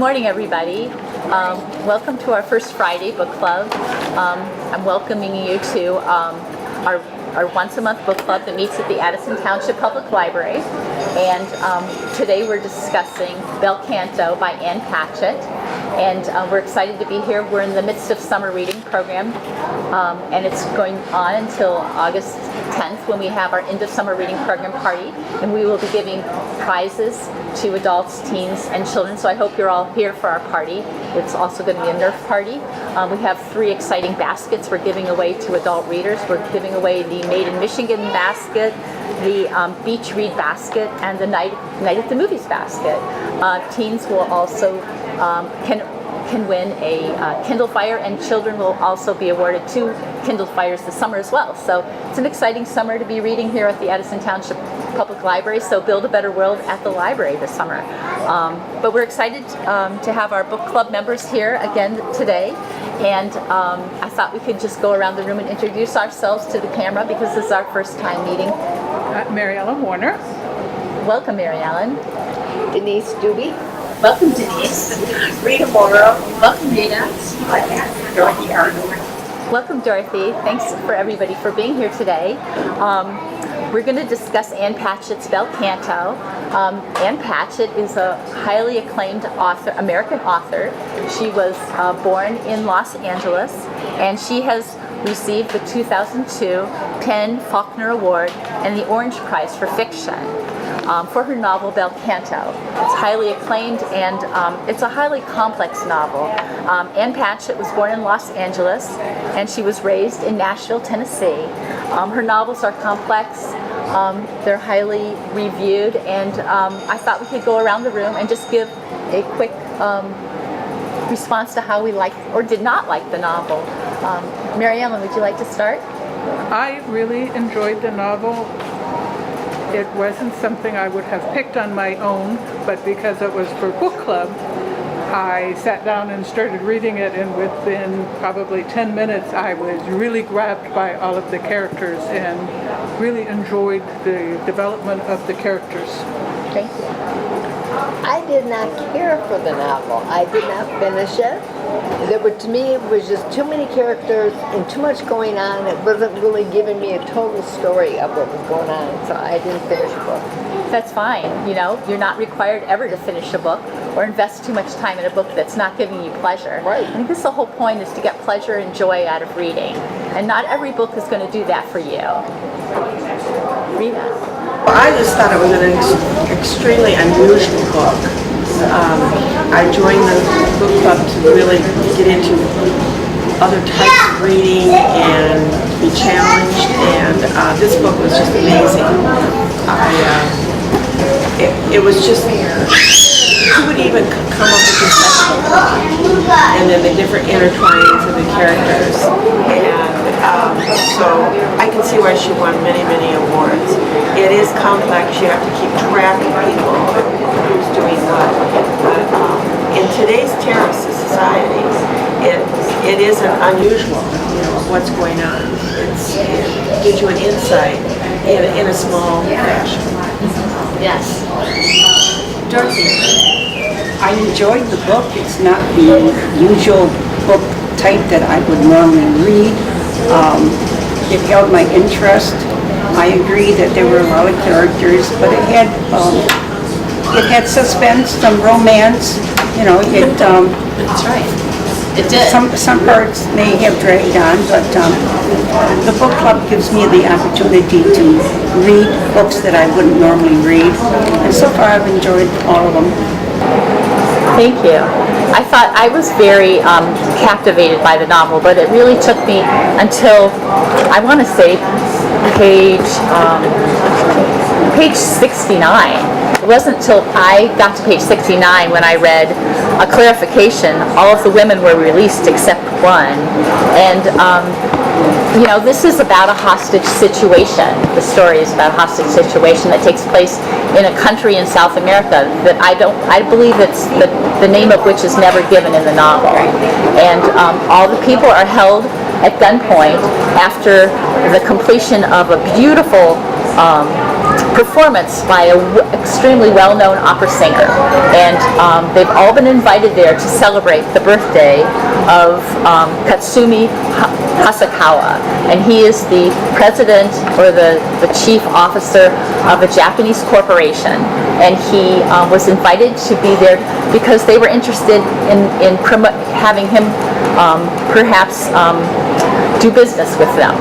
morning, everybody. Welcome to our first Friday book club. I'm welcoming you to our once-a-month book club that meets at the Addison Township Public Library. And today we're discussing Bel Canto by Ann Patchett. And we're excited to be here. We're in the midst of summer reading program, and it's going on until August 10th when we have our end of summer reading program party, and we will be giving prizes to adults, teens, and children. So I hope you're all here for our party. It's also going to be a Nerf party. We have 3 exciting baskets we're giving away to adult readers. We're giving away the Made in Michigan basket, the Beach Read basket, and the Night at the Movies basket. Teens will also can win a Kindle Fire, and children will also be awarded 2 Kindle Fires this summer as well. So it's an exciting summer to be reading here at the Addison Township Public Library. So build a better world at the library this summer. But we're excited to have our book club members here again today. And I thought we could just go around the room and introduce ourselves to the camera because this is our first time meeting. Mary Ellen Warner. Welcome, Mary Ellen. Denise Doobie. Welcome, Denise. Rita Morrow. Welcome, Rita. Dorothy Arnold. Welcome, Dorothy. Thanks for everybody for being here today. We're going to discuss Ann Patchett's Bel Canto. Ann Patchett is a highly acclaimed author, American author. She was born in Los Angeles, and she has received the 2002 Penn Faulkner Award and the Orange Prize for Fiction for her novel Bel Canto. It's highly acclaimed, and it's a highly complex novel. Ann Patchett was born in Los Angeles, and she was raised in Nashville, Tennessee. Her novels are complex. They're highly reviewed, and I thought we could go around the room and just give a quick response to how we liked or did not like the novel. Mary Ellen, would you like to start? I really enjoyed the novel. It wasn't something I would have picked on my own, but because it was for book club, I sat down and started reading it, and within probably 10 minutes I was really grabbed by all of the characters and really enjoyed the development of the characters. Thank you. I did not care for the novel. I did not finish it. To me, it was just too many characters and too much going on. It wasn't really giving me a total story of what was going on, so I didn't finish the book. That's fine. You know, you're not required ever to finish a book or invest too much time in a book that's not giving you pleasure. Right. I think this is the whole point, is to get pleasure and joy out of reading. And not every book is going to do that for you. Rita. Well, I just thought it was an extremely unusual book. I joined the book club to really get into other types of reading and be challenged, and this book was just amazing. It was just, who would even come up with this type of plot, and then the different intertwinings of the characters, and so I can see why she won many, many awards. It is complex. You have to keep track of people, who's doing what. But in today's terrorist society, it is an unusual, what's going on. It gives you an insight in a small fashion. Yes. Dorothy. I enjoyed the book. It's not the usual book type that I would normally read. It held my interest. I agree that there were a lot of characters, but it had suspense, some romance. That's right. It did. Some parts may have dragged on, but the book club gives me the opportunity to read books that I wouldn't normally read, and so far I've enjoyed all of them. Thank you. I thought I was very captivated by the novel, but it really took me until, I want to say, page 69. It wasn't until I got to page 69 when I read a clarification. All of the women were released except one. And, this is about a hostage situation. The story is about a hostage situation that takes place in a country in South America that I believe it's the name of which is never given in the novel. And all the people are held at gunpoint after the completion of a beautiful performance by a extremely well-known opera singer, and they've all been invited there to celebrate the birthday of Katsumi Hasakawa, and he is the president or the chief officer of a Japanese corporation, and he was invited to be there because they were interested in having him perhaps do business with them.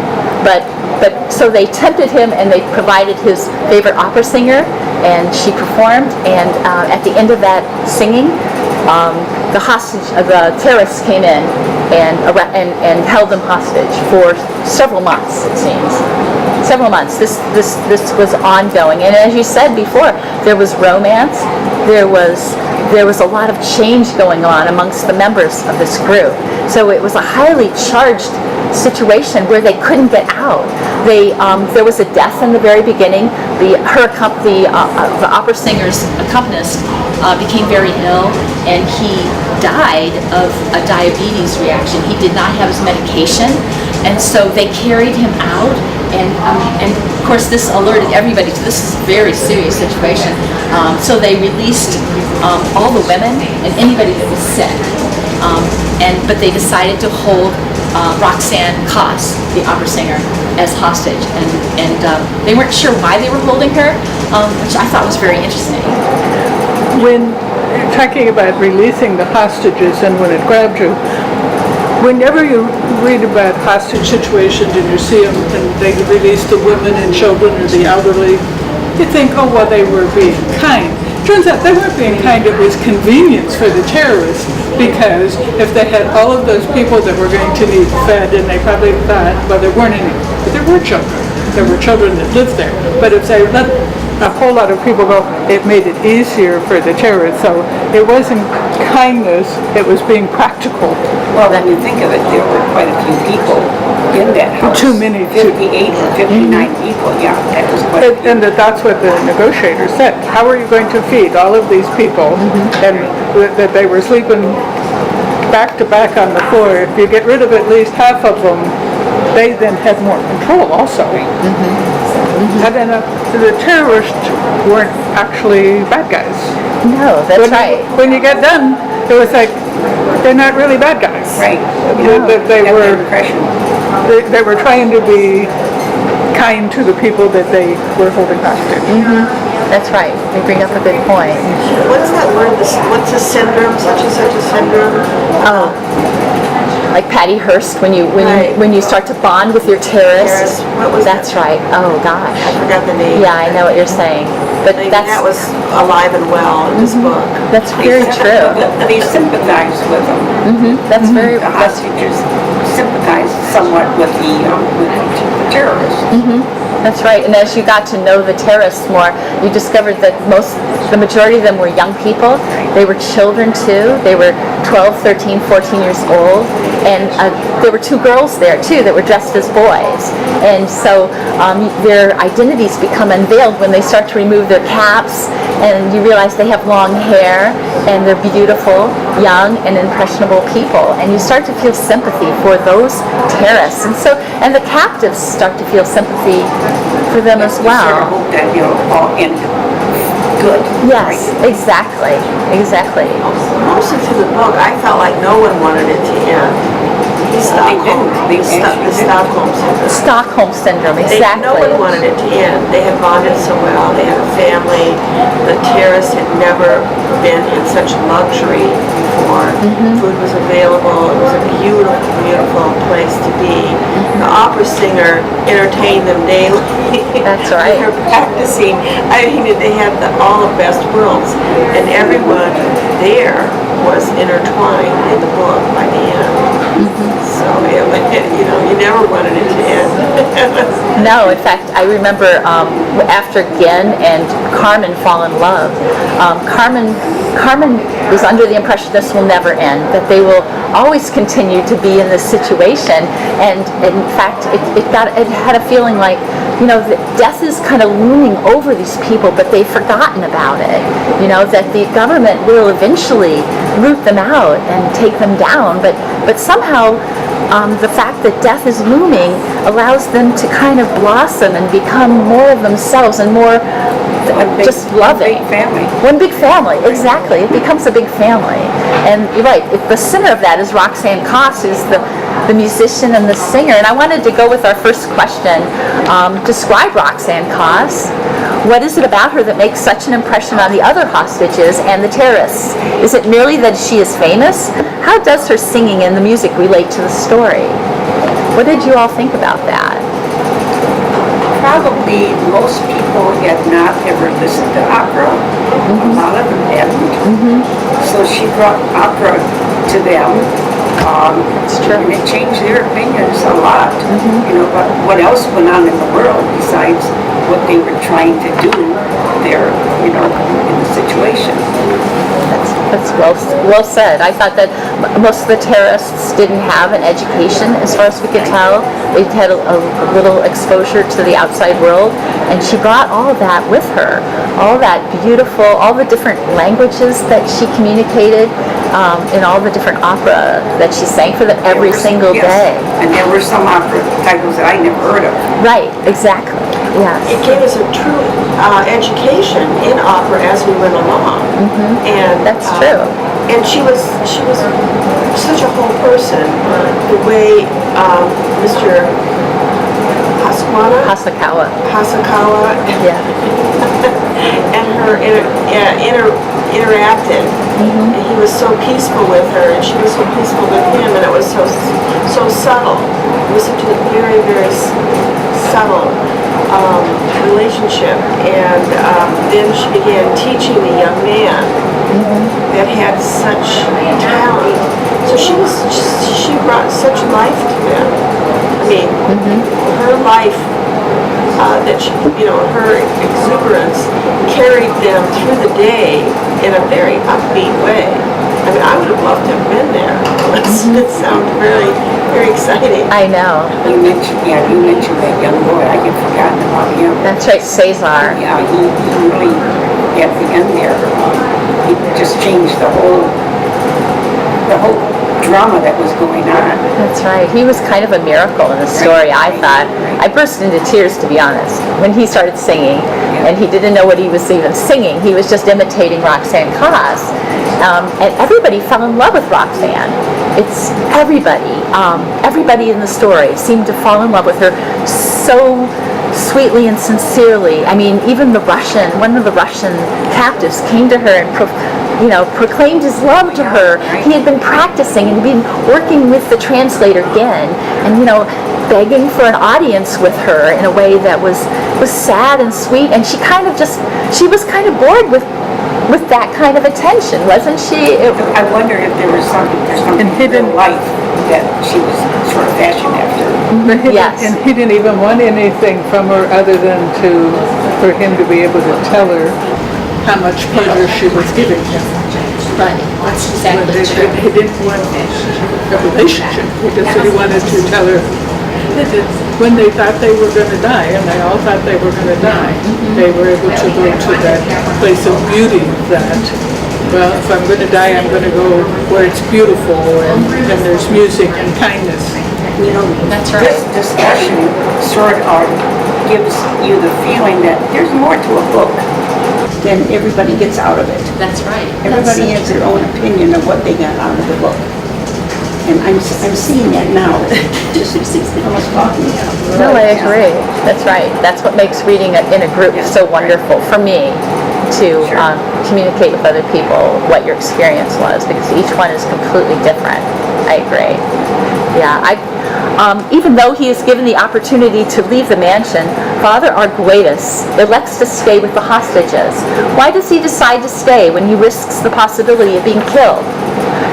But so they tempted him, and they provided his favorite opera singer, and she performed. And at the end of that singing, the terrorists came in and held them hostage for several months. It seems several months. This was ongoing, and as you said before, there was romance. There was a lot of change going on amongst the members of this group. So it was a highly charged situation where they couldn't get out. There was a death in the very beginning. The opera singer's accompanist became very ill, and he died of a diabetes reaction. He did not have his medication, and so they carried him out. And of course, this alerted everybody to this is a very serious situation. So they released all the women and anybody that was sick. But they decided to hold Roxanne Koss, the opera singer, as hostage, and they weren't sure why they were holding her, which I thought was very interesting. When talking about releasing the hostages and when it grabbed you, whenever you read about hostage situations and you see them and they release the women and children or the elderly, you think, oh, well, they were being kind. Turns out they weren't being kind, it was convenience for the terrorists, because if they had all of those people that were going to need fed, and they probably thought, well, there weren't any, but there were children. There were children that lived there. But if they let a whole lot of people go, it made it easier for the terrorists. So it wasn't kindness, it was being practical. Well, when you think of it, there were quite a few people in that house. Too many. 58 or 59 people, yeah, that was quite a few. And that's what the negotiators said. How are you going to feed all of these people? And that they were sleeping back to back on the floor. If you get rid of at least half of them, they then had more control also. And then the terrorists weren't actually bad guys. No, that's right. When you get done, it was like, they're not really bad guys. Right. They were trying to be kind to the people that they were holding hostage. That's right. You bring up a good point. What's that word? What's a syndrome? Such and such a syndrome? Oh, like Patty Hearst, when you Right. when you start to bond with your terrorist. What was That's right. Oh gosh. I forgot the name. Yeah, I know what you're saying. But Maybe that's that was alive and well in this book. that's very true. They sympathized with them. That's very The that's hostages sympathized somewhat with the terrorists. That's right. And as you got to know the terrorists more, you discovered that the majority of them were young people. They were children too. They were 12, 13, 14 years old. And there were two girls there too that were dressed as boys. And so their identities become unveiled when they start to remove their caps, and you realize they have long hair and they're beautiful, young, and impressionable people. And you start to feel sympathy for those terrorists. And the captives start to feel sympathy for them as We sort of well. hope that it'll all end good. Yes, exactly. Mostly through the book, I felt like no one wanted it to end. The Stockholm syndrome. Stockholm syndrome, exactly. No one wanted it to end. They had bonded so well. They had a family. The terrorists had never been in such luxury before. Food was available. It was a beautiful, beautiful place to be. The opera singer entertained them daily. That's right. They were practicing. I mean, they had all the best worlds, and everyone there was intertwined in the book by the end. So you never wanted it to end. No, in fact, I remember after Gin and Carmen fall in love, Carmen was under the impression this will never end, that they will always continue to be in this situation. And in fact, it had a feeling like, death is kind of looming over these people, but they've forgotten about it. That the government will eventually root them out and take them down, but somehow the fact that death is looming allows them to kind of blossom and become more of themselves and more just loving. Big family. One big family, exactly. It becomes a big family. And you're right, the center of that is Roxanne Koss, who's the musician and the singer. And I wanted to go with our first question. Describe Roxanne Koss. What is it about her that makes such an impression on the other hostages and the terrorists? Is it merely that she is famous? How does her singing and the music relate to the story? What did you all think about that? Probably most people had not ever listened to opera. A lot of them hadn't. So she brought opera to them. It's true. And it changed their opinions a lot. You know, but what else went on in the world besides what they were trying to do there, you know, in the situation. That's well said. I thought that most of the terrorists didn't have an education, as far as we could tell. They had a little exposure to the outside world, and she brought all of that with her. All that beautiful, all the different languages that she communicated in all the different opera that she sang for them every single day. And there were some opera titles that I never heard of. Right, exactly. Yes. It gave us a true education in opera as we went along. And That's true. And she was such a whole person. The way Mr. Hasakawa. Yeah. and her interacted. And he was so peaceful with her, and she was so peaceful with him, and it was so subtle. It was such a very, very subtle relationship. And then she began teaching the young man that had such talent. So she brought such life to them. I mean, her life, that she, you know, her exuberance carried them through the day in a very upbeat way. I mean, I would have loved to have been there. It sounds very, very exciting. I know. You mentioned that young boy. I had forgotten about him. That's right, Cesar. Yeah, he really, at the end there, he just changed the whole drama that was going on. That's right. He was kind of a miracle in the story, I thought. I burst into tears, to be honest, when he started singing, and he didn't know what he was even singing. He was just imitating Roxanne Koss. And everybody fell in love with Roxanne. It's everybody. Everybody in the story seemed to fall in love with her so sweetly and sincerely. I mean, even one of the Russian captives came to her and proclaimed his love to her. He had been practicing and been working with the translator again, and begging for an audience with her in a way that was sad and sweet. And she was kind of bored with that kind of attention, wasn't she? I wonder if there was something hidden in life that she was sort of fashioned after. Yes. And he didn't even want anything from her other than for him to be able to tell her how much pleasure she was giving him. Right. That's exactly true. He didn't want a relationship. He just said he wanted to tell her that when they thought they were going to die, and they all thought they were going to die, they were able to go to that place of beauty that, well, if I'm going to die, I'm going to go where it's beautiful and there's music and kindness. That's right. This discussion sort of gives you the feeling that there's more to a book than everybody gets out of it. That's right. Everybody has their own opinion of what they got out of the book. And I'm seeing that now. Just almost talking about it. No, I agree. That's right. That's what makes reading in a group so wonderful for me, to communicate with other people what your experience was, because each one is completely different. I agree. Yeah, even though he is given the opportunity to leave the mansion, Father Arguelles elects to stay with the hostages. Why does he decide to stay when he risks the possibility of being killed?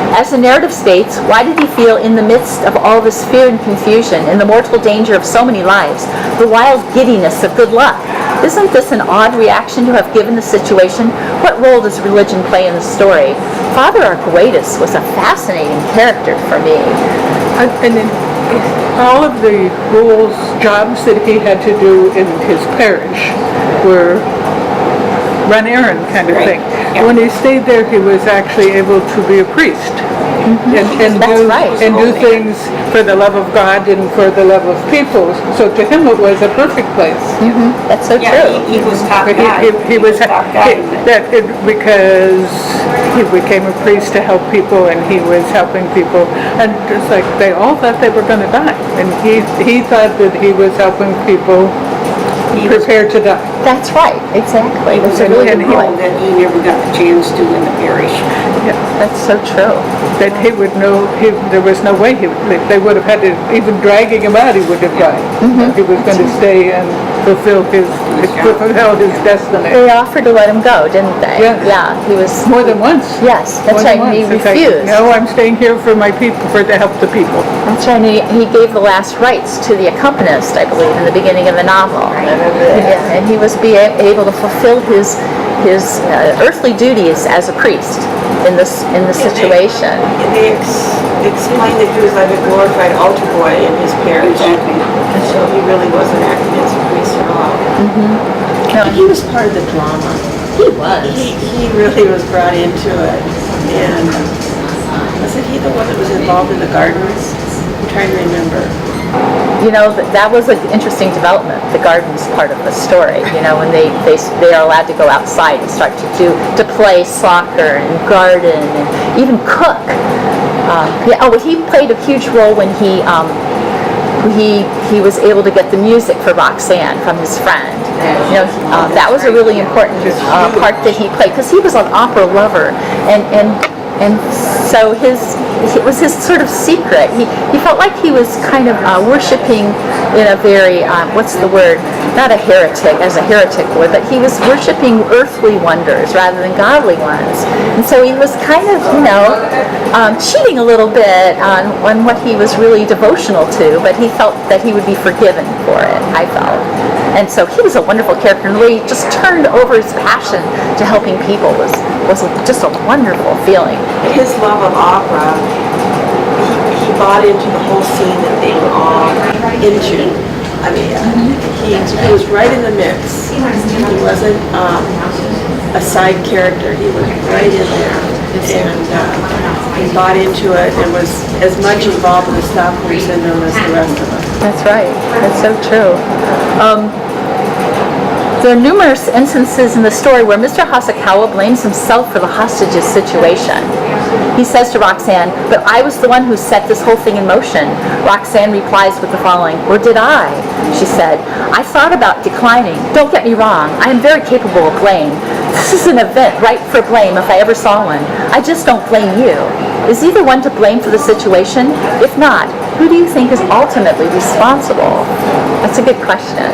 As the narrative states, why did he feel, in the midst of all this fear and confusion and the mortal danger of so many lives, the wild giddiness of good luck? Isn't this an odd reaction to have given the situation? What role does religion play in the story? Father Arguelles was a fascinating character for me. And then all of the jobs that he had to do in his parish were run errand kind of thing. Yeah. When he stayed there, he was actually able to be a priest. and That's do right. and do things for the love of God and for the love of people. So to him, it was a perfect place. That's so Yeah, true. he was top But guy. he was top guy. because he became a priest to help people, and he was helping people, and just like they all thought they were going to die, and he thought that he was helping people prepare to die. That's right. Exactly. He was That's a really good people point. that he never got the chance to in the parish. That's so true. That he would know, there was no way they would have had to, even dragging him out, he would have died. He was going to stay and fulfill his destiny. They offered to let him go, didn't they? Yes. Yeah. He was. More than once. Yes. That's More right. than He once. It's like, refused. no, I'm staying here for my people, to help the people. That's right. And he gave the last rites to the accompanist, I believe, in the beginning of the novel. Yeah, and he was able to fulfill his earthly duties as a priest in this situation. And they explained that he was like a glorified altar boy in his parish. And so he really wasn't acting as a priest at all. But he was part of the drama. He was. He really was brought into it. And wasn't he the one that was involved in the gardens? I'm trying to remember. You know, that was an interesting development, the gardens part of the story, you know, when they are allowed to go outside and start to play soccer and garden and even cook. He played a huge role when he was able to get the music for Roxanne from his friend. You know, that was a really important part that he played, because he was an opera lover, and so it was his sort of secret. He felt like he was kind of worshiping in a very, what's the word? Not a heretic, as a heretic would, but he was worshiping earthly wonders rather than godly ones. And so he was kind of, cheating a little bit on what he was really devotional to, but he felt that he would be forgiven for it, I felt. And so he was a wonderful character, and the way he just turned over his passion to helping people was just a wonderful feeling. His love of opera, he bought into the whole scene that they were all into. I mean, he was right in the mix. He wasn't a side character. He was right in there. And he bought into it and was as much involved in the Stockholm Syndrome as the rest of us. That's right. That's so true. There are numerous instances in the story where Mr. Hasakawa blames himself for the hostages situation. He says to Roxanne, "But I was the one who set this whole thing in motion." Roxanne replies with the following, "Or did I?" She said, "I thought about declining. Don't get me wrong, I am very capable of blame. This is an event ripe for blame if I ever saw one. I just don't blame you. Is either one to blame for the situation? If not, who do you think is ultimately responsible?" That's a good question.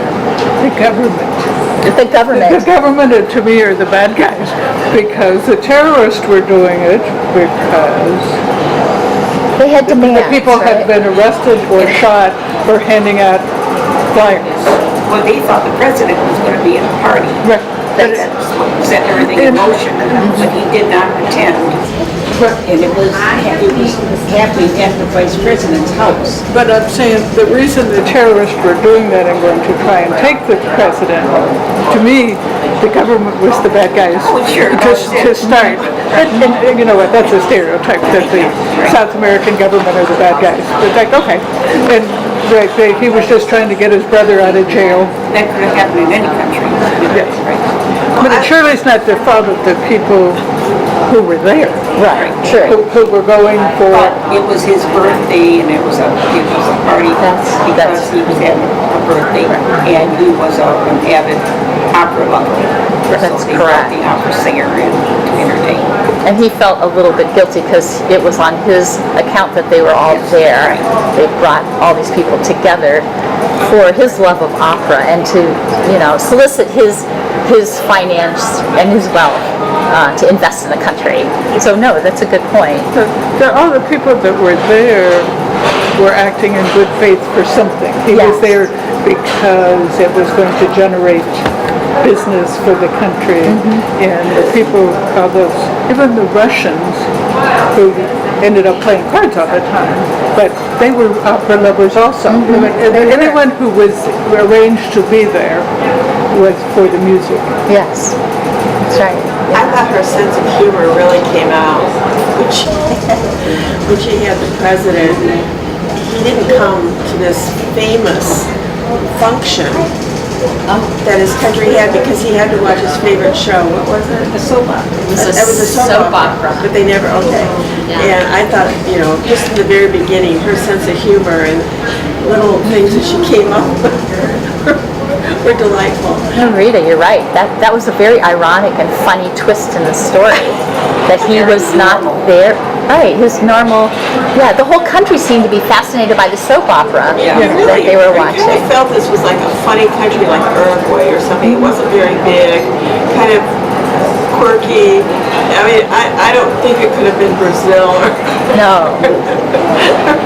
The government. The government. The government, to me, are the bad guys, because the terrorists were doing it because They had demands, the people right? had been arrested or shot for handing out flyers. Well, they thought the president was going to be in the party. Right. That's what set everything in motion, but he did not attend. And it was happening at the vice president's house. But I'm saying the reason the terrorists were doing that and going to try and take the president, to me, the government was the bad guys to start. And you know what, that's a stereotype, that the South American government are the bad guys. It's like, okay. And he was just trying to get his brother out of jail. That could have happened in any country. Yes. But it surely is not the fault of the people who were there. Right, true. Who were going for... But it was his birthday, and it was a party because he was having a birthday, and he was an avid opera lover. That's so they correct. brought the opera singer in to entertain. And he felt a little bit guilty because it was on his account that they were all there. They brought all these people together for his love of opera and to, solicit his finance and his wealth to invest in the country. So no, that's a good point. All the people that were there were acting in good faith for something. He was there because it was going to generate business for the country, and the people, even the Russians, who ended up playing cards all the time, but they were opera lovers also. Anyone who was arranged to be there was for the music. Yes, that's right. I thought her sense of humor really came out, which when she had the president, he didn't come to this famous function that his country had because he had to watch his favorite show. What was it? A soap opera. It was a soap opera. But they never, okay. And I thought, just in the very beginning, her sense of humor and little things that she came up with were delightful. No, Rita, you're right. That was a very ironic and funny twist in the story. That he was not there. Right, his normal. Yeah, the whole country seemed to be fascinated by the soap opera that they were watching. I kind of felt this was like a funny country, like Uruguay or something. It wasn't very big, kind of quirky. I mean, I don't think it could have been Brazil. No.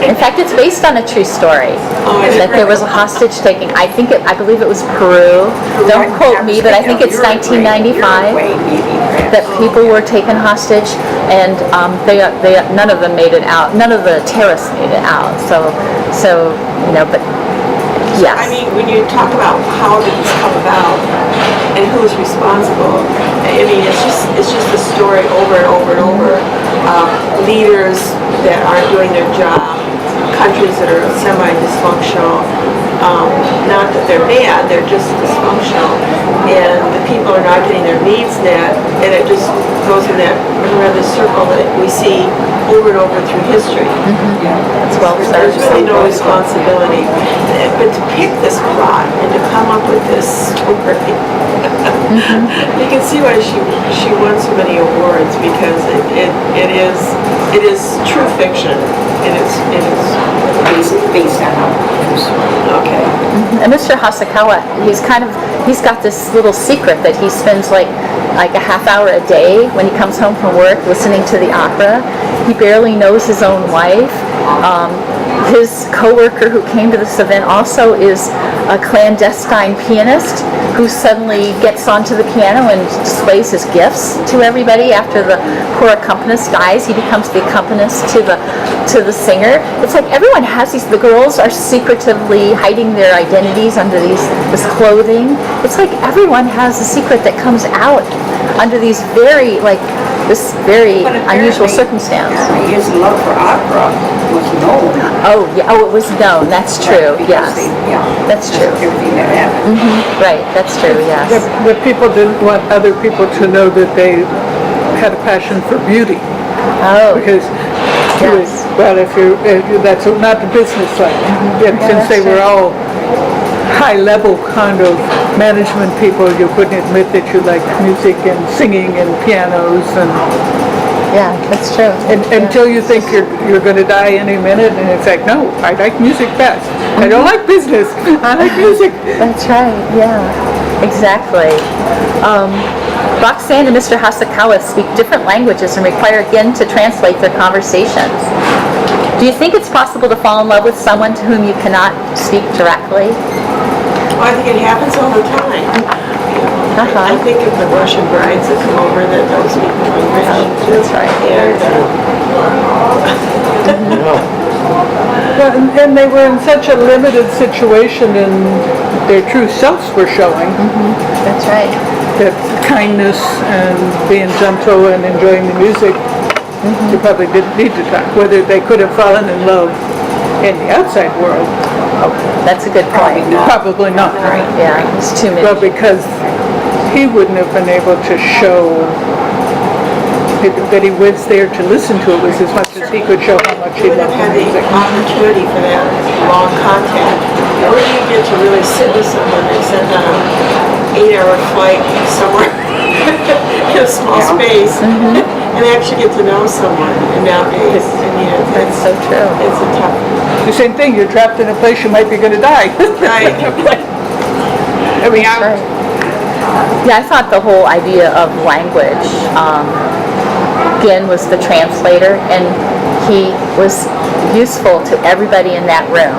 In fact, it's based on a true story. That there was a hostage taking. I believe it was Peru. Don't quote me, but I think it's 1995 that people were taken hostage, and none of them made it out. None of the terrorists made it out. So but yes. I mean, when you talk about how did this come about and who's responsible, I mean, it's just a story over and over and over. Leaders that aren't doing their job, countries that are semi-dysfunctional. Not that they're bad, they're just dysfunctional, and the people are not getting their needs met, and it just goes in that around the circle that we see over and over through history. It's well said. There's really no responsibility, but to pick this plot and to come up with this story, you can see why she won so many awards, because it is true fiction. It is Based on okay. And Mr. Hasakawa, he's got this little secret that he spends like a half hour a day when he comes home from work listening to the opera. He barely knows his own wife. His coworker who came to this event also is a clandestine pianist who suddenly gets onto the piano and displays his gifts to everybody. After the poor accompanist dies, he becomes the accompanist to the singer. It's like everyone has these. The girls are secretively hiding their identities under this clothing. It's like everyone has a secret that comes out under these this very unusual circumstance. His love for opera was known. Oh, yeah. Oh, it was known. That's true. Yes. That's true. Everything that happened. Right. That's true. Yes. The people didn't want other people to know that they had a passion for beauty. Oh. Because Yes. that's not the business side. And since they were all high-level kind of management people, you couldn't admit that you liked music and singing and pianos and Yeah, that's true. until you think you're going to die any minute, and it's like, no, I like music best. I don't like business. I like music. That's right. Yeah. Exactly. Roxanne and Mr. Hasakawa speak different languages and require again to translate their conversations. Do you think it's possible to fall in love with someone to whom you cannot speak directly? Well, I think it happens all the time. I think of the Russian brides that come over that don't speak English. That's right. And they were in such a limited situation, and their true selves were showing. That's right. That kindness and being gentle and enjoying the music, you probably didn't need to talk. Whether they could have fallen in love in the outside world, That's a good point. probably not. Yeah, it's too many. But because he wouldn't have been able to show that he was there to listen to it was as much as he could show how much he You would loved have the had the music. opportunity for that long contact. Where do you get to really sit with someone and send on an 8-hour flight somewhere in a small space and actually get to know someone nowadays? And That's so true. it's a tough. The same thing, you're trapped in a place you might be going to die. Right. I mean, That's right. Yeah, I thought the whole idea of language, Gin was the translator, and he was useful to everybody in that room.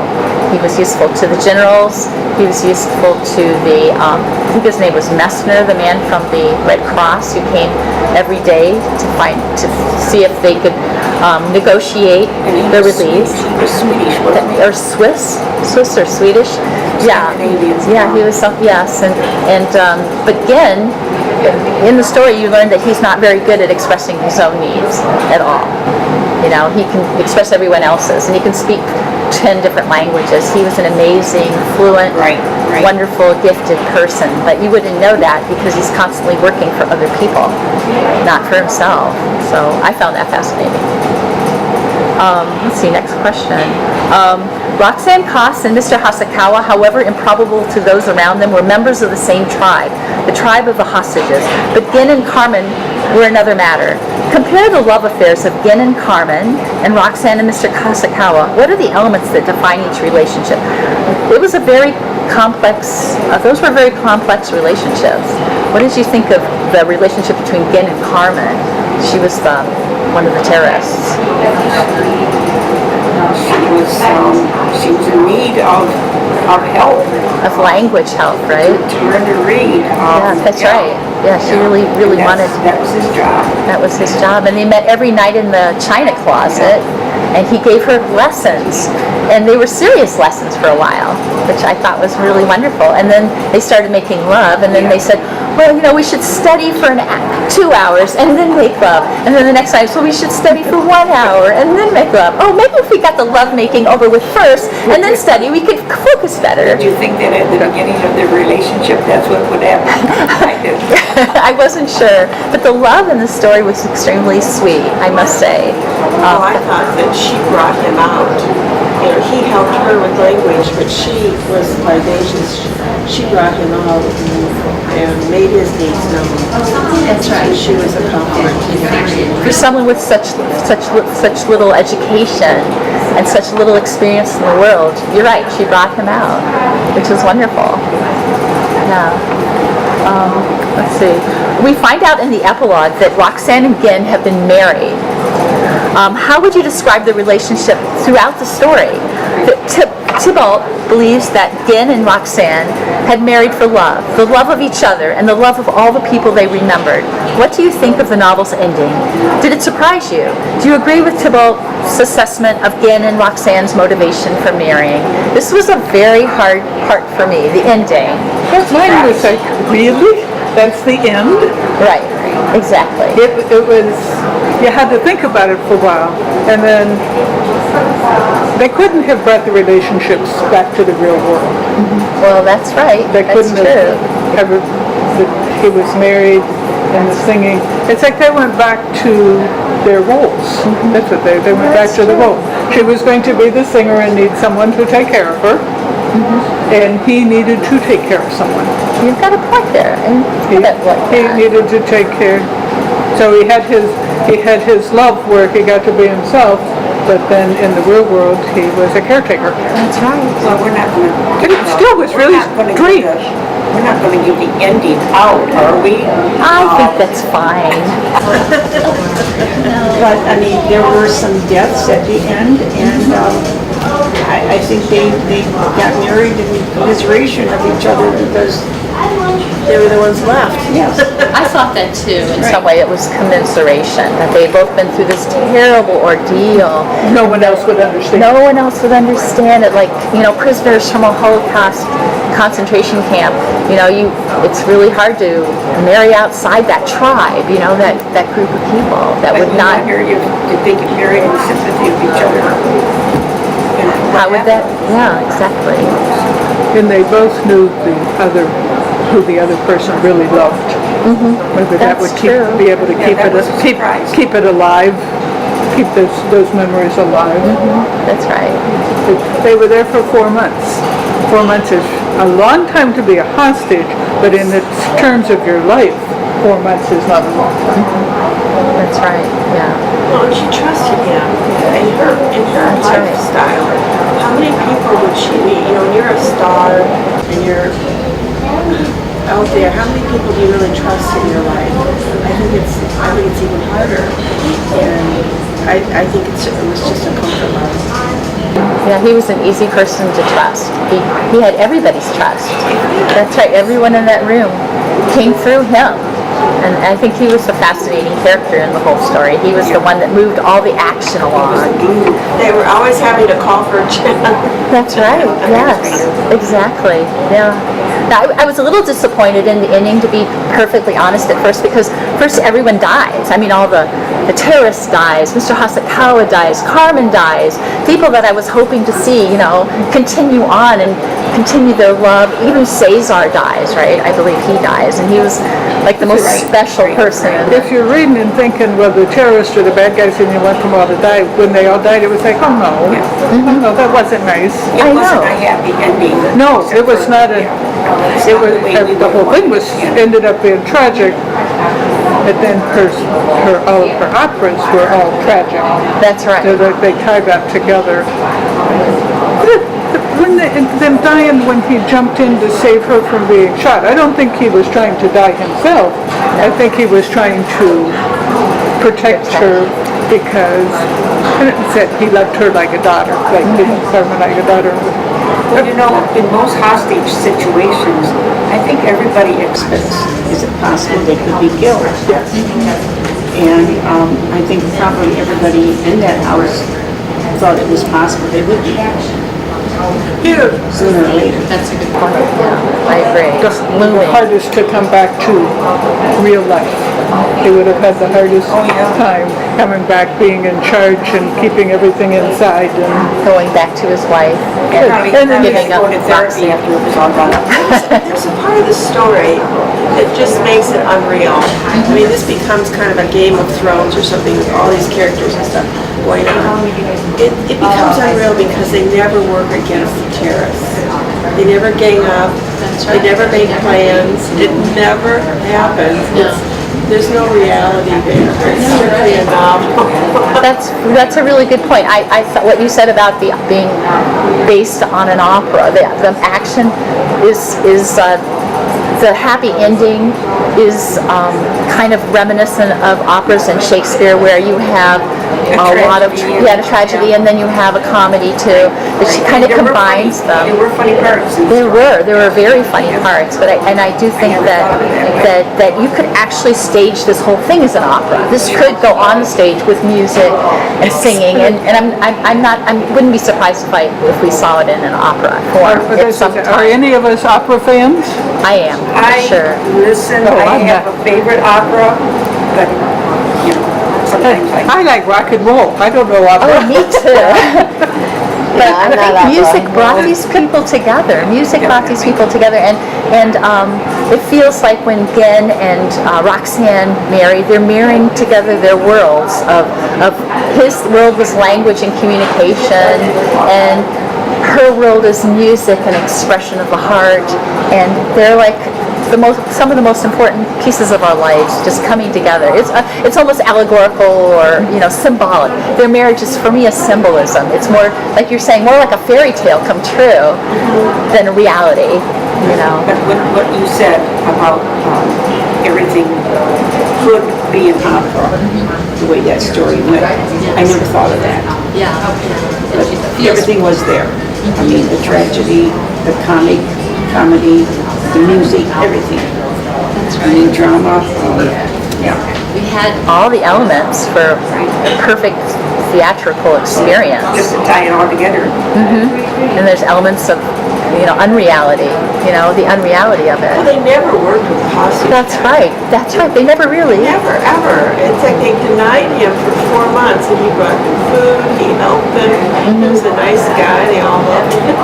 He was useful to the generals. He was useful to the, I think his name was Messner, the man from the Red Cross, who came every day to see if they could negotiate the release. He was Swedish, wasn't he? Or Swiss or Swedish. Yeah, Scandinavians. yeah, he was some, yes, but again, in the story you learn that he's not very good at expressing his own needs at all. You know, he can express everyone else's, and he can speak 10 different languages. He was an amazing, fluent, Right. wonderful, gifted person, but you wouldn't know that because he's constantly working for other people, not for himself. So I found that fascinating. Let's see, next question. Roxanne Koss and Mr. Hasakawa, however improbable to those around them, were members of the same tribe, the tribe of the hostages. But Gin and Carmen were another matter. Compare the love affairs of Gin and Carmen and Roxanne and Mr. Hasakawa. What are the elements that define each relationship? It was a very complex, those were very complex relationships. What did you think of the relationship between Gin and Carmen? She was one of the terrorists. She was in need of help. Of language help, right? To learn to read. Yeah, that's right. Yeah, she really wanted. That was his job. That was his job. And they met every night in the china closet, and he gave her lessons. And they were serious lessons for a while, which I thought was really wonderful. And then they started making love, and then they said, well, you know, we should study for 2 hours and then make love. And then the next time, so we should study for 1 hour and then make love. Oh, maybe if we got the love making over with first and then study, we could focus better. Did you think that at the beginning of their relationship, that's what would happen? I did. I wasn't sure, but the love in the story was extremely sweet, I must say. Well, I thought that she brought him out. You know, he helped her with language, but she was vivacious. She brought him out and made his needs known. That's right. She was a compliment to him. For someone with such little education and such little experience in the world, you're right, she brought him out, which was wonderful. Yeah. Let's see. We find out in the epilogue that Roxanne and Gin have been married. How would you describe the relationship throughout the story? Tybalt believes that Gin and Roxanne had married for love, the love of each other, and the love of all the people they remembered. What do you think of the novel's ending? Did it surprise you? Do you agree with Tybalt's assessment of Gin and Roxanne's motivation for marrying? This was a very hard part for me, the ending. Mine was like, really? That's the end? Right, exactly. It was, you had to think about it for a while, and then they couldn't have brought the relationships back to the real world. Well, that's right. They That's couldn't true. have he was married and the singing. It's like they went back to their roles. That's what they went back to the role. She was going to be the singer and need someone to take care of her, and he needed to take care of someone. You've got a point there. And He that. needed to take care. So he had his love where he got to be himself, but then in the real world he was a caretaker. That's right. Well, we're not going to. And it still was really great. We're not going to give the ending out, are we? I think that's fine. But, I mean, there were some deaths at the end, and I think they got married in commiseration of each other because They were the ones left. yes. I thought that too. In some way, it was commiseration that they had both been through this terrible ordeal. No one else would understand. No one else would understand it. Like, you know, prisoners from a Holocaust concentration camp. You know, it's really hard to marry outside that tribe. You know, that group of people that would not. Here, did they get married in sympathy of each other? How would that? Yeah, exactly. And they both knew who the other person really loved. Whether that That's would true. be able to keep that it was a surprise. keep it alive, keep those memories alive. That's right. They were there for 4 months. 4 months is a long time to be a hostage, but in the terms of your life, 4 months is not a long time. That's right. Yeah. Well, and she trusted him in her That's right. lifestyle. How many people would she meet? You know, when you're a star and you're out there, how many people do you really trust in your life? I think it's even harder. And I think it was just a comfort level. Yeah, he was an easy person to trust. He had everybody's trust. That's right. Everyone in that room came through him. And I think he was a fascinating character in the whole story. He was the one that moved all the action along. They were always having to call for a chat. That's right. Yes, exactly. Yeah. Now, I was a little disappointed in the ending, to be perfectly honest, at first, because first everyone dies. I mean, all the terrorist dies, Mr. Hasakawa dies, Carmen dies, people that I was hoping to see, continue on and continue their love. Even Cesar dies, right? I believe he dies, and he was like the most special person. If you're reading and thinking, well, the terrorists are the bad guys and you want them all to die, when they all died, it was like, oh no, oh, no, that wasn't nice. It wasn't a happy ending. No, it was not a, it was, the whole thing was, ended up being tragic, but then all of her operas were all tragic. That's right. So they tied that together. When them dying when he jumped in to save her from being shot, I don't think he was trying to die himself. I think he was trying to protect her because he loved her like a daughter, like Carmen like a daughter. Well, in most hostage situations, I think everybody expects, is it possible they could be killed? Yes. And I think probably everybody in that house thought it was possible they would be sooner or later. That's a good point. Yeah, I agree. The hardest to come back to real life. He would have had the hardest time coming back, being in charge and keeping everything inside. And Going back to his wife and giving up go to therapy after it was all done. There's a part of the story that just makes it unreal. I mean, this becomes kind of a Game of Thrones or something with all these characters and stuff going on. It becomes unreal because they never work against the terrorists. They never gang up. They never make plans. It never happens. There's no reality there. It's strictly a novel. That's a really good point. I thought what you said about being based on an opera, the action is the happy ending is kind of reminiscent of operas in Shakespeare, where you have a lot of tragedy, and then you have a comedy too. But she kind of combines them. There were funny parts. There were very funny parts, but I do think that you could actually stage this whole thing as an opera. This could go on the stage with music and singing, and I wouldn't be surprised if we saw it in an opera form at some Are time. any of us opera fans? I am, sure. Listen, I have a favorite opera, but, sometimes I like rock and roll. I don't know opera. Oh, me too. But I'm not I think opera. music brought these people together. Music brought these people together, and it feels like when Gen and Roxanne married, they're marrying together their worlds. Of his world was language and communication, and her world is music and expression of the heart, and they're like some of the most important pieces of our lives just coming together. It's almost allegorical or symbolic. Their marriage is for me a symbolism. It's more like you're saying, more like a fairy tale come true than a reality. But what you said about everything could be an opera, the way that story went, I never thought of that. Yeah. But everything was there. I mean, the tragedy, the comedy, the music, everything. I mean, drama. We had all the elements for a perfect theatrical experience. Just to tie it all together. And there's elements of unreality, the unreality of Well, it. they never worked with hostage. That's right. They never really. Never, ever. It's like they denied him for 4 months, and he brought them food, he helped them, he was a nice guy, they all loved him,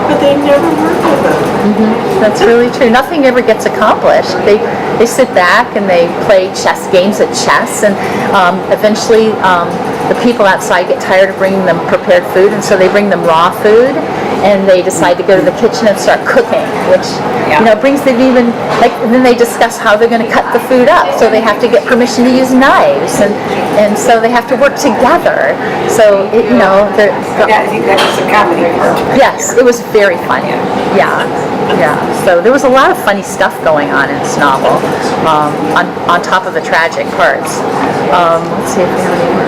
but they never worked with him. That's really true. Nothing ever gets accomplished. They sit back and they play games at chess, and eventually the people outside get tired of bringing them prepared food, and so they bring them raw food, and they decide to go to the kitchen and start cooking, which brings them even then they discuss how they're going to cut the food up, so they have to get permission to use knives, and so they have to work together. So I think that was the comedy part. yes, it was very funny. Yeah. So there was a lot of funny stuff going on in this novel, on top of the tragic parts. Let's see if we have any more.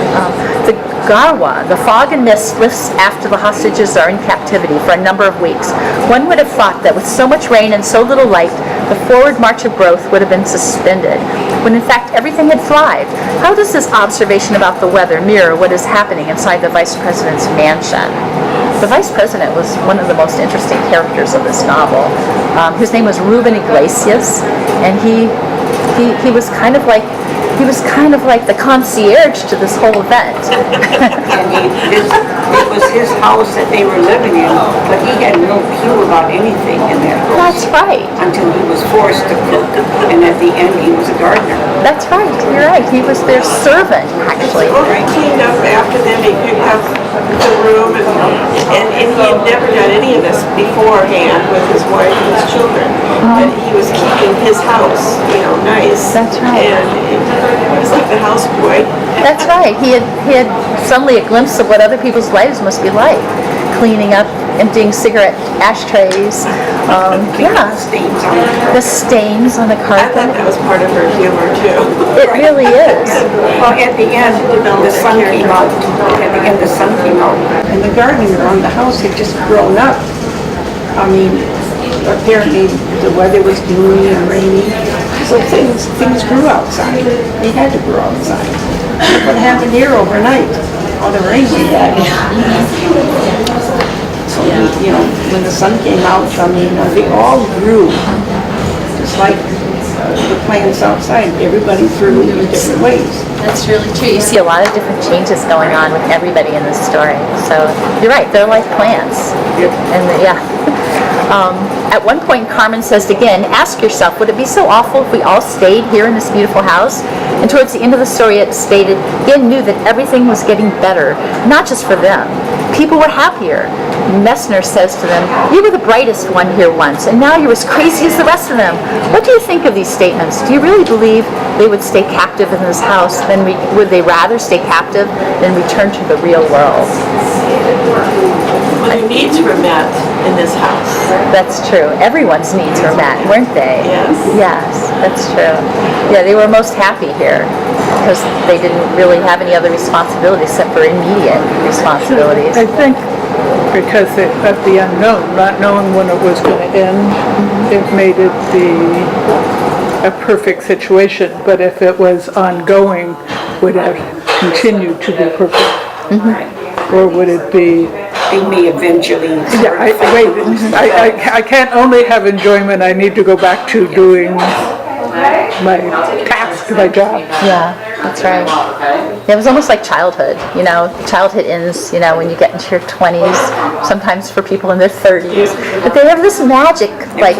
The Garwa, the fog and mist lifts after the hostages are in captivity for a number of weeks. One would have thought that with so much rain and so little light, the forward march of growth would have been suspended, when in fact everything had thrived. How does this observation about the weather mirror what is happening inside the Vice President's mansion? The vice president was one of the most interesting characters of this novel. His name was Ruben Iglesias, and he was kind of like the concierge to this whole event. And it was his house that they were living in, but he had no clue about anything in that house. That's right. Until he was forced to cook, and at the end he was a gardener. That's right. You're right. He was their servant, actually. He cleaned up after them, he picked up the room, and he had never done any of this beforehand with his wife and his children. And he was keeping his house, nice. That's right. And he was like the houseboy. That's right. He had suddenly a glimpse of what other people's lives must be like. Cleaning up, emptying cigarette ashtrays. Yeah. Stains on it. The stains on the I carpet. thought that was part of her humor too. It really is. Well, at the end, the sun came out. At the end, the sun came out, and the garden around the house had just grown up. I mean, apparently the weather was gloomy and rainy, so things grew outside. They had to grow outside. What happened here overnight? All the rain we had. So when the sun came out, I mean, they all grew, just like the plants outside. Everybody grew in different ways. That's really true. You see a lot of different changes going on with everybody in this story. So you're right. They're like plants. Yep. And at one point, Carmen says again, ask yourself, would it be so awful if we all stayed here in this beautiful house? And towards the end of the story, it stated, Yen knew that everything was getting better, not just for them. People were happier. Messner says to them, you were the brightest one here once, and now you're as crazy as the rest of them. What do you think of these statements? Do you really believe they would stay captive in this house? Would they rather stay captive than return to the real world? Well, their needs were met in this house. That's true. Everyone's needs were met, weren't they? Yes. Yes, that's true. Yeah, they were most happy here because they didn't really have any other responsibilities except for immediate responsibilities. I think because of the unknown, not knowing when it was going to end, it made it a perfect situation. But if it was ongoing, would it continue to be perfect? Or would it be... They may eventually. Yeah, I can't only have enjoyment, I need to go back to doing my task, my job. Yeah, that's right. It was almost like childhood, Childhood ends, when you get into your 20s, sometimes for people in their 30s. But they have this magic, like,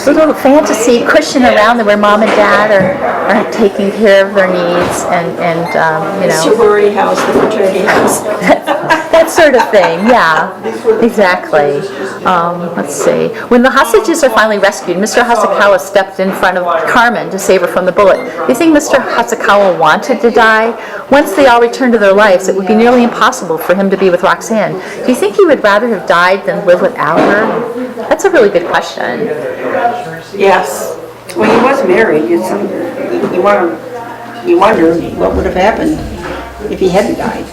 little fantasy cushion around them where mom and dad are taking care of their needs and The sorority house, the fraternity house. that sort of thing, yeah, exactly. Let's see. When the hostages are finally rescued, Mr. Hasakawa stepped in front of Carmen to save her from the bullet. Do you think Mr. Hasakawa wanted to die? Once they all returned to their lives, it would be nearly impossible for him to be with Roxanne. Do you think he would rather have died than live without her? That's a really good question. Yes. Well, he was married. You wonder what would have happened if he hadn't died.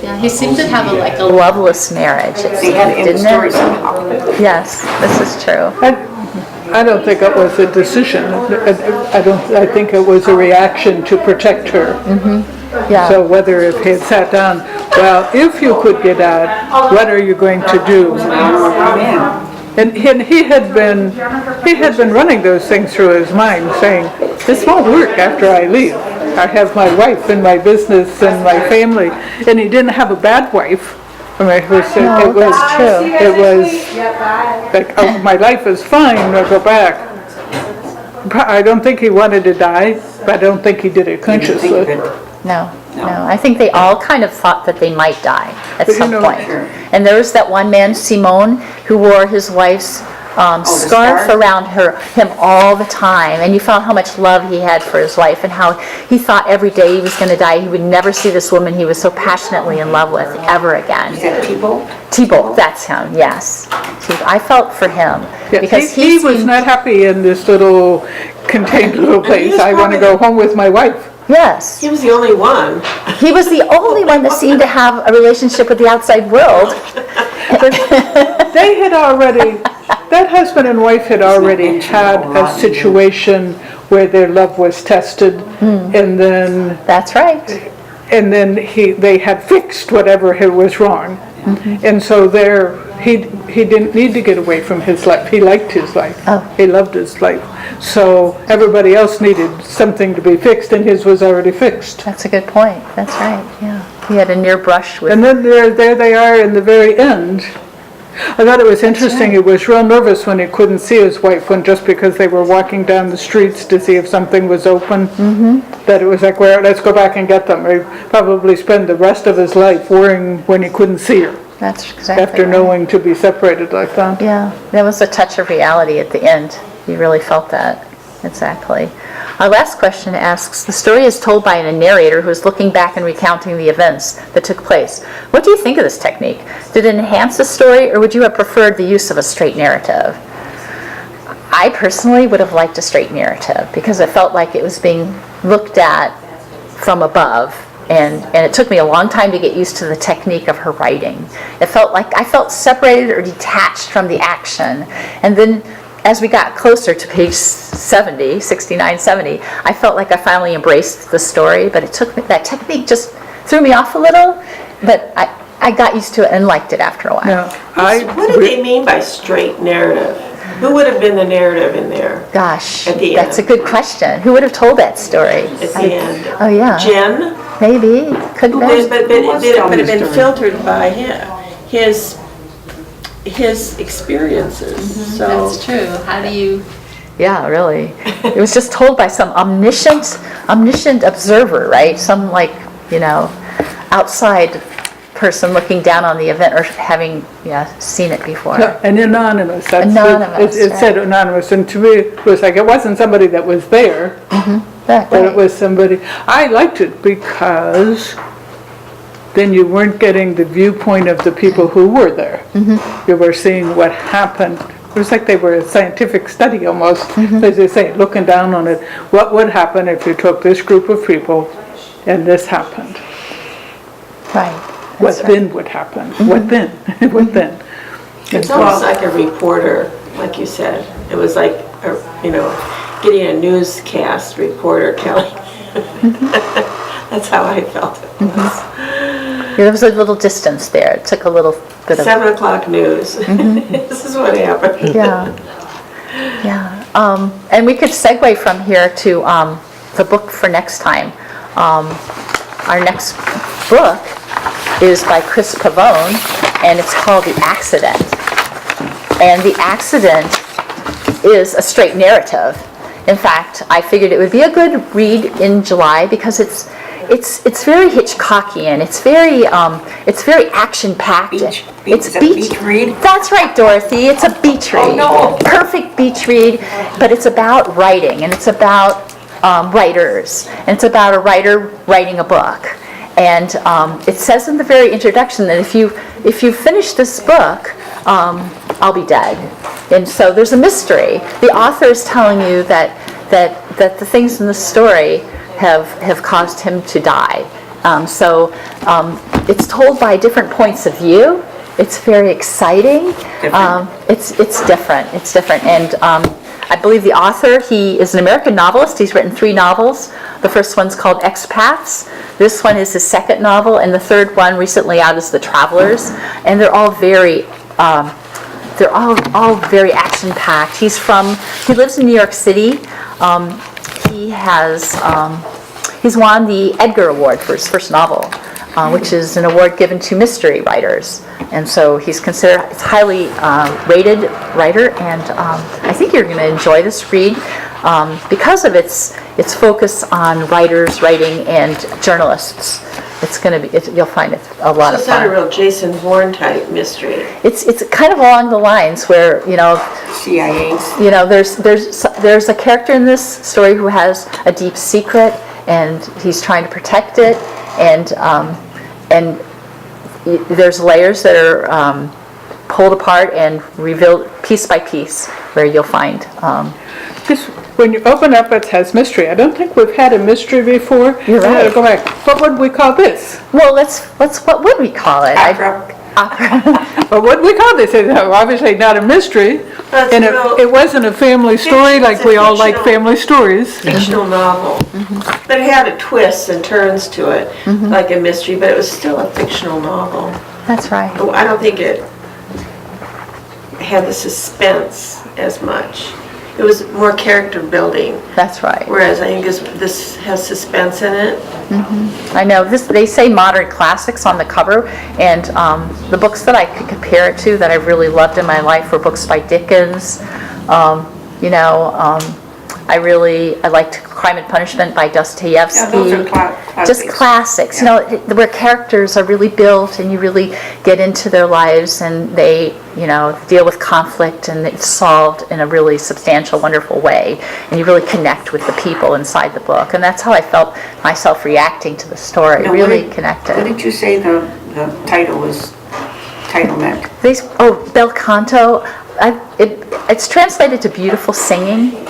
Yeah, he seemed to have a loveless marriage. They had to end the story somehow. Yes, this is true. I don't think it was a decision. I think it was a reaction to protect her. Yeah. So whether if he had sat down, well, if you could get out, what are you going to do? And he had been running those things through his mind, saying, this won't work after I leave. I have my wife and my business and my family. And he didn't have a bad wife. I mean, it was true. It was like, oh, my life is fine, I'll go back. I don't think he wanted to die, but I don't think he did it consciously. No. I think they all kind of thought that they might die at some point. Sure. And there was that one man, Simone, who wore his wife's scarf scarf? around him all the time. And you felt how much love he had for his wife and how he thought every day he was going to die. He would never see this woman he was so passionately in love with ever again. Is that people? Thibault, that's him, yes. I felt for him. Yeah, because he was not happy in this little contained little place. I want to go home with my wife. Yes. He was the only one. He was the only one that seemed to have a relationship with the outside world. They had already, that husband and wife had already had a situation where their love was tested, and then That's right. they had fixed whatever was wrong. And so there, he didn't need to get away from his life. He liked his life. Oh. He loved his life. So everybody else needed something to be fixed, and his was already fixed. That's a good point. That's right, yeah. He had a near brush with... And then there they are in the very end. I thought it was interesting. He was real nervous when he couldn't see his wife, when just because they were walking down the streets to see if something was open, that it was like, well, let's go back and get them. He'd probably spend the rest of his life worrying when he couldn't see her, That's exactly after right. knowing to be separated like that. Yeah, there was a touch of reality at the end. You really felt that. Exactly. Our last question asks, the story is told by a narrator who is looking back and recounting the events that took place. What do you think of this technique? Did it enhance the story, or would you have preferred the use of a straight narrative? I personally would have liked a straight narrative because it felt like it was being looked at from above. And it took me a long time to get used to the technique of her writing. It felt like I felt separated or detached from the action. And then as we got closer to page 70, 69, 70, I felt like I finally embraced the story, but it took me, that technique just threw me off a little, but I got used to it and liked it after a while. Now, What did they mean by straight narrative? Who would have been the narrative in there Gosh, At the that's a end. good question. Who would have told that story? at the end? Oh, yeah. Jen? Maybe. Could But have it been. had been filtered by his experiences. So That's true. How do you? Yeah, really. It was just told by some omniscient observer, right? Some outside person looking down on the event or having seen it before. an anonymous. Anonymous, It said anonymous, and to me, it was like, it wasn't somebody that was there, but it was somebody. I liked it because then you weren't getting the viewpoint of the people who were there. You were seeing what happened. It was like they were a scientific study almost, as they say, looking down on it. What would happen if you took this group of people and this happened? Right. What That's right. then would happen? What then? What then? it's almost like a reporter, like you said. It was like, getting a newscast reporter telling. That's how I felt it was. There was a little distance there. It took a little bit of... 7 o'clock news. This is what happened. Yeah. And we could segue from here to the book for next time. Our next book is by Chris Pavone, and it's called The Accident. And The Accident is a straight narrative. In fact, I figured it would be a good read in July because it's very Hitchcockian. It's very action-packed. Beach read? That's right, Dorothy. It's a beach read. no. Perfect beach read, but it's about writing, and it's about writers, and it's about a writer writing a book. And it says in the very introduction that if you finish this book, I'll be dead. And so there's a mystery. The author is telling you that the things in the story have caused him to die. It's told by different points of view. It's very exciting. It's different. It's different. And I believe the author, he is an American novelist. He's written 3 novels. The first one's called Expats. This one is his second novel, and the third one recently out is The Travelers. And they're all very action-packed. He lives in New York City. He's won the Edgar Award for his first novel, which is an award given to mystery writers. And so he's considered a highly rated writer, and I think you're going to enjoy this read because of its focus on writers, writing, and journalists. It's going to be, you'll find it a lot of It's not a fun. real Jason Bourne type mystery. It's kind of along the lines where, CIA's. there's a character in this story who has a deep secret, and he's trying to protect it, and there's layers that are pulled apart and revealed piece by piece, where you'll find. When you open up, it has mystery. I don't think we've had a mystery before. You're I gotta right. go back. What would we call this? Well, what would we call it? Opera. Well, what would we call this? It's obviously not a mystery. That's And real- it wasn't a family story like It's a we all like fictional- family stories. Fictional novel. But it had a twists and turns to it, like a mystery, but it was still a fictional novel. That's right. I don't think it had the suspense as much. It was more character building, That's right. whereas I think this has suspense in it. I know this. They say modern classics on the cover, and the books that I could compare it to that I really loved in my life were books by Dickens. You know, I liked Crime and Punishment by Dostoevsky. Yeah, those are classics. Just classics. Yeah. You know, where characters are really built, and you really get into their lives, and they, you know, deal with conflict, and it's solved in a really substantial, wonderful way, and you really connect with the people inside the book, and that's how I felt myself reacting to the story. Now, Really What connected. did you say the title meant? Bel canto. It's translated to beautiful singing,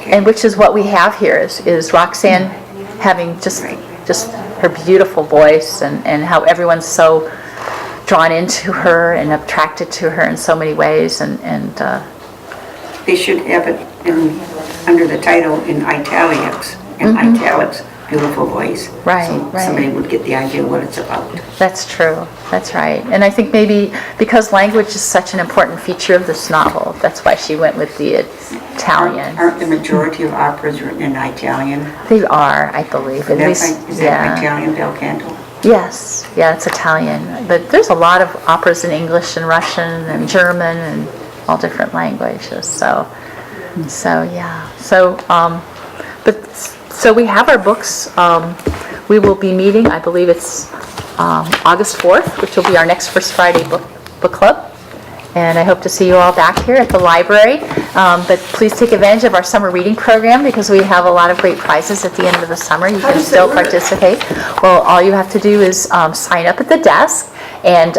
and which is what we have here is Roxanne having just her beautiful voice, and how everyone's so drawn into her and attracted to her in so many ways, and They should have it under the title in italics. Beautiful voice. Right, So right. somebody would get the idea what it's about. That's true. That's right. And I think maybe because language is such an important feature of this novel, that's why she went with the Italian. Aren't the majority of operas written in Italian? They are, I believe. At least, Is that Italian bel canto? Yes, yeah, it's Italian. But there's a lot of operas in English and Russian and German and all different languages. So yeah. So we have our books. We will be meeting, I believe it's August 4th, which will be our next First Friday book club. And I hope to see you all back here at the library. But please take advantage of our summer reading program, because we have a lot of great prizes at the end of the summer. You can does it still work? participate. Well, all you have to do is sign up at the desk, and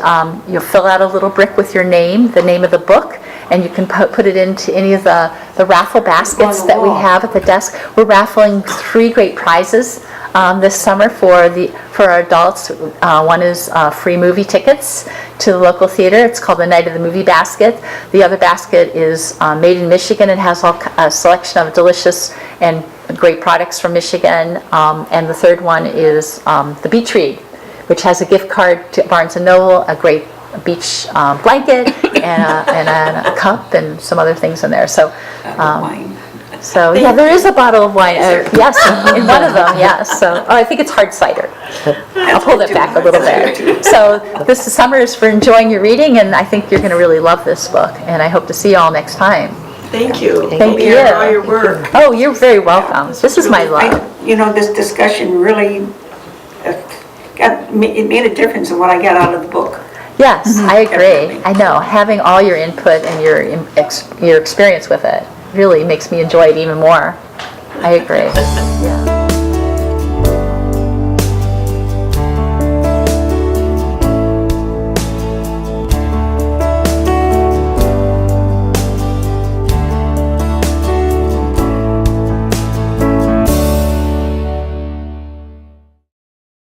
you'll fill out a little brick with your name, the name of the book, and you can put it into any of the raffle baskets that we have at the desk. We're raffling 3 great prizes this summer for our adults. One is free movie tickets to the local theater. It's called the Night of the Movie Basket. The other basket is made in Michigan. It has a selection of delicious and great products from Michigan. And the third one is the Beach Read, which has a gift card to Barnes & Noble, a great beach blanket, and a cup, and some other things in there. So, Wine. so yeah, there is a bottle of wine. Yes, in one of them. Yes. So I think it's hard cider. I'll pull that back a little bit. So this summer is for enjoying your reading, and I think you're going to really love this book. And I hope to see you all next time. Thank you. Thank for you. all your work. Oh, you're very welcome. This is my love. This discussion really it made a difference in what I got out of the book. Yes, I agree. Definitely. I know. Having all your input and your experience with it really makes me enjoy it even more. I agree. Yeah.